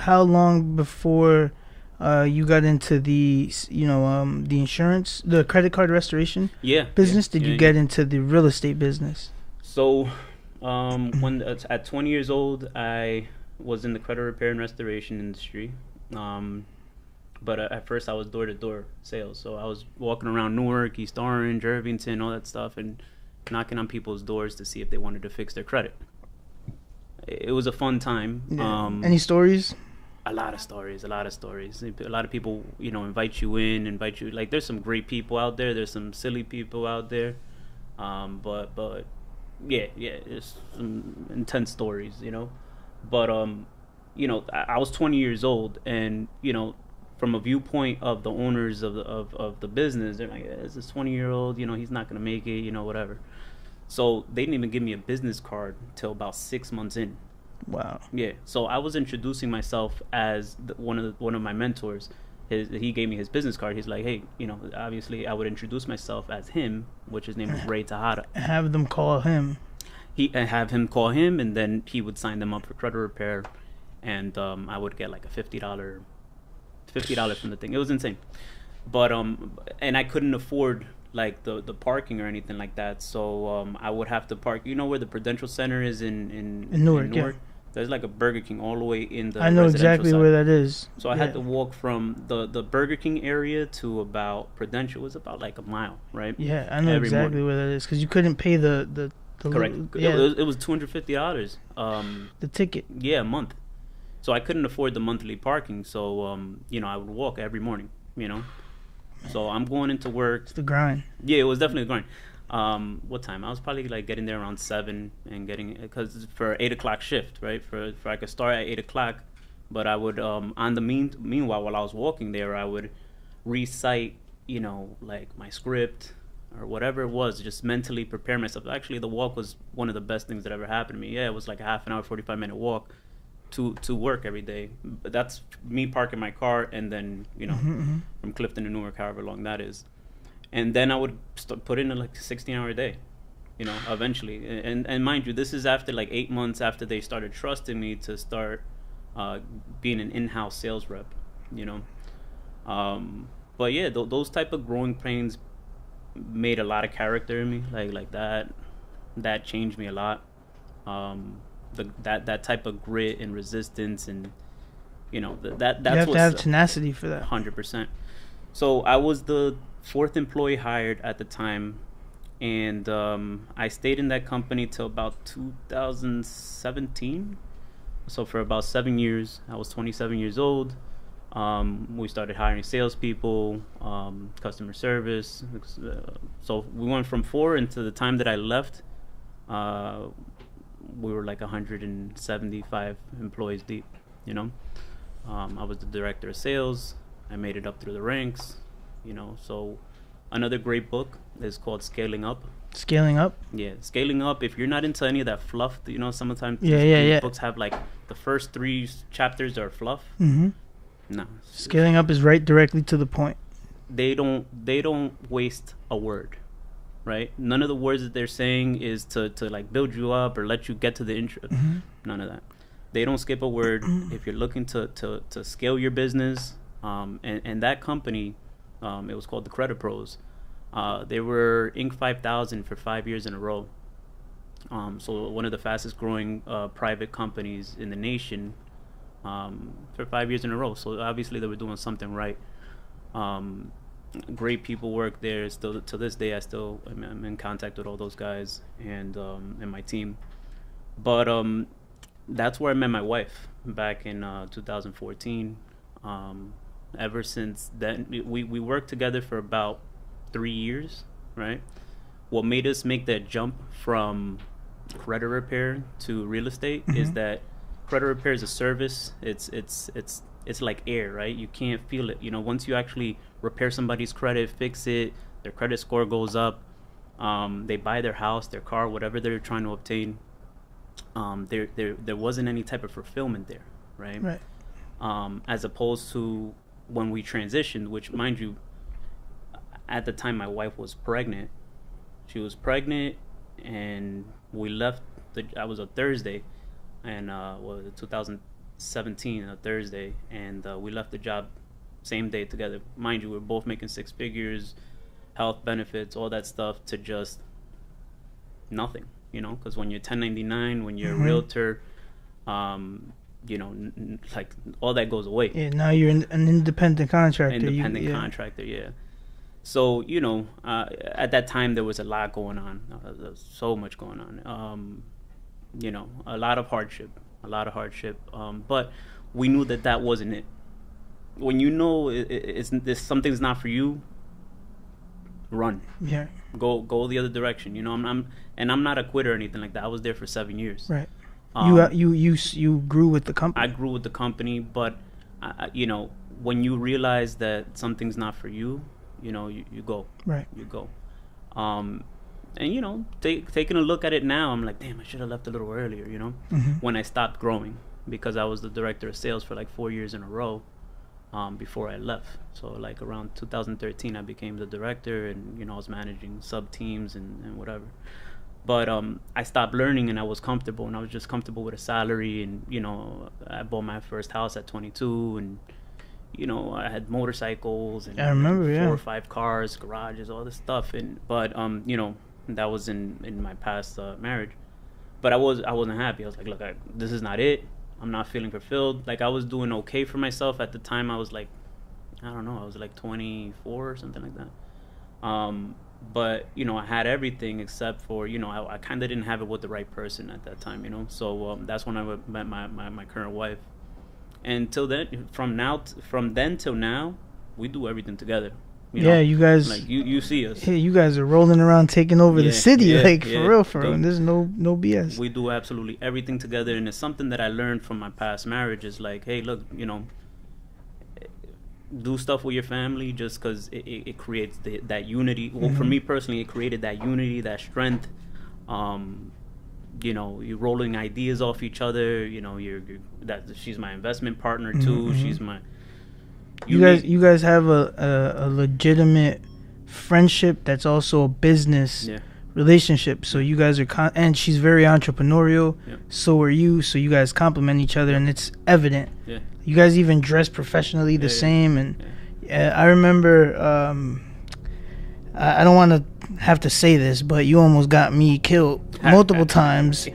how long before you got into the insurance, the credit card restoration business? Did you get into the real estate business? So, when at 20 years old, I was in the credit repair and restoration industry. But at first, I was door to door sales. So I was walking around Newark, East Orange, Irvington, all that stuff, and knocking on people's doors to see if they wanted to fix their credit. It was a fun time. Yeah. Any stories? A lot of stories. A lot of people, invite you in, like, there's some great people out there. There's some silly people out there. But yeah, it's some intense stories. But I was 20 years old, and from a viewpoint of the owners of the business, they're like, "It's this 20-year-old, he's not gonna make it, whatever." So they didn't even give me a business card till about 6 months in. Wow. Yeah. So I was introducing myself as one of my mentors. He gave me his business card. He's like, "Hey, obviously I would introduce myself as him, which his name is Ray Tejada." Have them call him. Have him call him, and then he would sign them up for credit repair, and I would get like a $50 from the thing. It was insane. But and I couldn't afford like the parking or anything like that, so I would have to park. You know where the Prudential Center is in Newark? Yeah. There's like a Burger King all the way in the I know exactly side. where that is. So I had to walk from the Burger King area to about Prudential. It was about like a mile, right? Yeah, I know exactly where that is, because you couldn't pay the correct. It was $250. The ticket. Yeah, a month. So I couldn't afford the monthly parking. So I would walk every morning. So I'm going into work. It's the grind. Yeah, it was definitely a grind. What time? I was probably like getting there around 7 and getting, because for 8 o'clock shift, right? For I could start at 8 o'clock, but I would on the meanwhile while I was walking there, I would recite like my script or whatever it was, just mentally prepare myself. Actually, the walk was one of the best things that ever happened to me. Yeah, it was like a half an hour, 45-minute walk to work every day. But that's me parking my car and then from Clifton to Newark, however long that is. And then I would put in like a 16-hour day, eventually. And mind you, this is after like 8 months after they started trusting me to start being an in-house sales rep, But yeah, those type of growing pains made a lot of character in me. Like that changed me a lot. That type of grit and resistance, and that's you have to have tenacity for that. 100%. So I was the 4th employee hired at the time, and I stayed in that company till about 2017. So for about 7 years, I was 27 years old. We started hiring salespeople, customer service. So we went from 4, into the time that I left, we were like 175 employees deep. I was the director of sales. I made it up through the ranks. So another great book is called Scaling Up. Scaling Up? Yeah, Scaling Up. If you're not into any of that fluff, sometimes these books have like the first 3 chapters are fluff. Mm-hmm. No. Scaling Up is right directly to the point. They don't waste a word, right? None of the words that they're saying is to like build you up or let you get to the intro. Mm-hmm. None of that. They don't skip a word. If you're looking to scale your business, and that company, it was called the Credit Pros. They were Inc. 5000 for 5 years in a row. So one of the fastest growing private companies in the nation, for 5 years in a row. So obviously they were doing something right. Great people work there. Still to this day, I'm in contact with all those guys and my team. But that's where I met my wife back in 2014. Ever since then, we worked together for about 3 years, right? What made us make that jump from credit repair to real estate is that credit repair is a service. It's like air, right? You can't feel it. Once you actually repair somebody's credit, fix it, their credit score goes up. They buy their house, their car, whatever they're trying to obtain. There wasn't any type of fulfillment there, right? Right. As opposed to when we transitioned, which, mind you, at the time my wife was pregnant. She was pregnant, and we left. I was a Thursday, and 2016 17, a Thursday, and we left the job same day together. Mind you, we're both making 6 figures, health benefits, all that stuff, to just nothing, because when you're 1099, when you're a realtor, like all that goes away. Yeah, now you're an independent contractor. Contractor, yeah. So, at that time there was a lot going on. There was so much going on. A lot of hardship. But we knew that wasn't it. When it's something's not for you, run. Yeah. Go the other direction. I'm not a quitter or anything like that. I was there for 7 years. Right. You grew with the company. I grew with the company, but when you realize that something's not for you, you go. Right. You go. And taking a look at it now, I'm like, damn, I should have left a little earlier. When I stopped growing, because I was the director of sales for like 4 years in a row. Before I left. So like around 2013 I became the director, and I was managing sub teams and whatever. But I stopped learning, and I was comfortable, and I was just comfortable with a salary, and I bought my first house at 22, and I had motorcycles and I remember, 4 or 5 cars, garages, all this stuff, but that was in my past marriage. But I wasn't happy. I was like, look, this is not it. I'm not feeling fulfilled. Like, I was doing okay for myself at the time. I was like, I don't know, I was like 24 or something like that. But I had everything except for I kind of didn't have it with the right person at that time. So that's when I met my current wife. And till then, from then till now, we do everything together. You guys, like you see us. Hey, you guys are rolling around taking over the city, for real. There's no BS. We do absolutely everything together, and it's something that I learned from my past marriage. Is like, hey, look, do stuff with your family just because it creates that unity. Well, for me personally, it created that unity, that strength. You're rolling ideas off each other. She's my investment partner too. She's my. You guys have a legitimate friendship that's also a business relationship. So you guys are and she's very entrepreneurial. Yeah. So are you. So you guys complement each other, and it's evident. Yeah. You guys even dress professionally the same. And I remember. I don't want to have to say this, but you almost got me killed multiple times,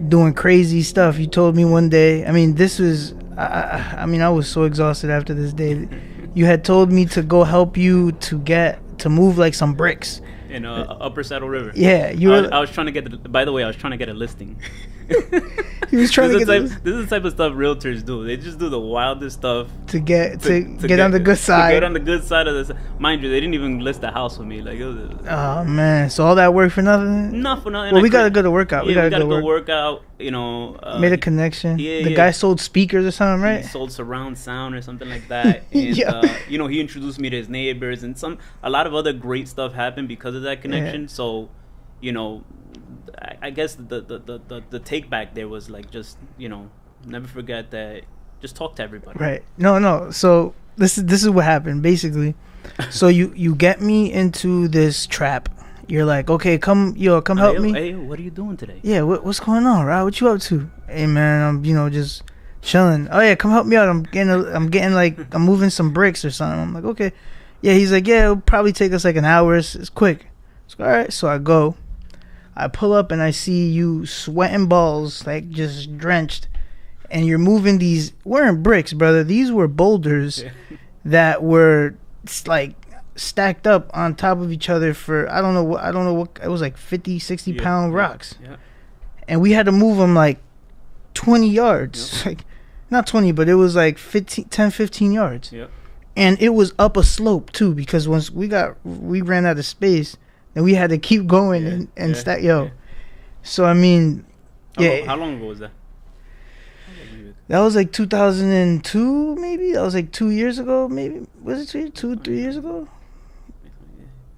doing crazy stuff. You told me one day. I mean, this was. I was so exhausted after this day. You had told me to go help you to move like some bricks in Upper Saddle River. Yeah, I was trying to get. By the way, I was trying to get a listing. He was trying to get. This is the type of stuff realtors do. They just do the wildest stuff to get on the good side. To get on the good side of this. Mind you, they didn't even list the house with me. Like, it was. Oh man! So all that work for nothing? Not for nothing. Well, we gotta go to workout. Yeah, we gotta go work out. Made a connection. Yeah, the guy sold speakers or something, right? He sold surround sound or something like that. And he introduced me to his neighbors, and a lot of other great stuff happened because of that connection. Yeah. So, I guess the take back there was like, just never forget that. Just talk to everybody. Right. No. So this is what happened basically. So you get me into this trap. You're like, okay, come help me. Hey, what are you doing today? Yeah, what's going on, Rob? What you up to? Hey man, I'm just chilling. Oh yeah, come help me out. I'm getting like I'm moving some bricks or something. I'm like, okay. Yeah, he's like, yeah, it'll probably take us like an hour. It's quick. It's all right. So I go. I pull up and I see you sweating balls, like just drenched, and you're moving these. Weren't bricks, brother. These were boulders that were like stacked up on top of each other for I don't know what it was, like 50, 60 pound rocks. Yeah. And we had to move them like 20 yards, like not 20, but it was like 10, 15 yards. Yeah. And it was up a slope too, because once we ran out of space. And we had to keep going and stack. So I mean, How long ago was that? That was like 2002, maybe. That was like 2 years ago, maybe. Was it 3 years ago?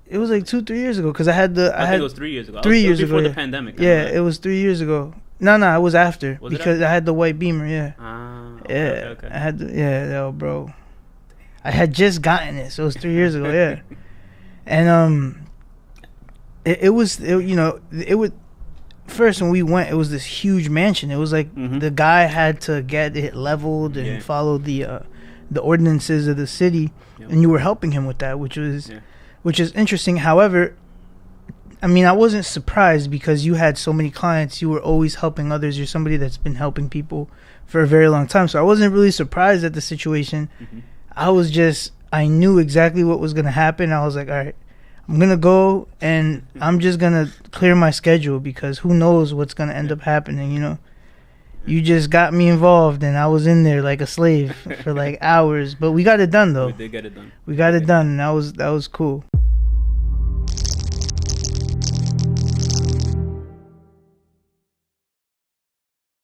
It was like 2-3 years ago, because I think it was 3 years ago. 3 years before ago, the pandemic. Yeah, it was 3 years ago. No, it was after, because I had the white Beamer. Yeah. Okay. I had bro. I had just gotten it, so it was 3 years ago. Yeah, and first when we went, it was this huge mansion. It was like the guy had to get it leveled and follow the ordinances of the city, and you were helping him with that, which is interesting. However, I mean, I wasn't surprised because you had so many clients. You were always helping others. You're somebody that's been helping people for a very long time. So I wasn't really surprised at the situation. I knew exactly what was going to happen. I was like, all right, I'm going to go and I'm just going to clear my schedule because who knows what's going to end up happening, you know? You just got me involved and I was in there like a slave for like hours. But we got it done, though. We did get it done. We got it done, and that was cool.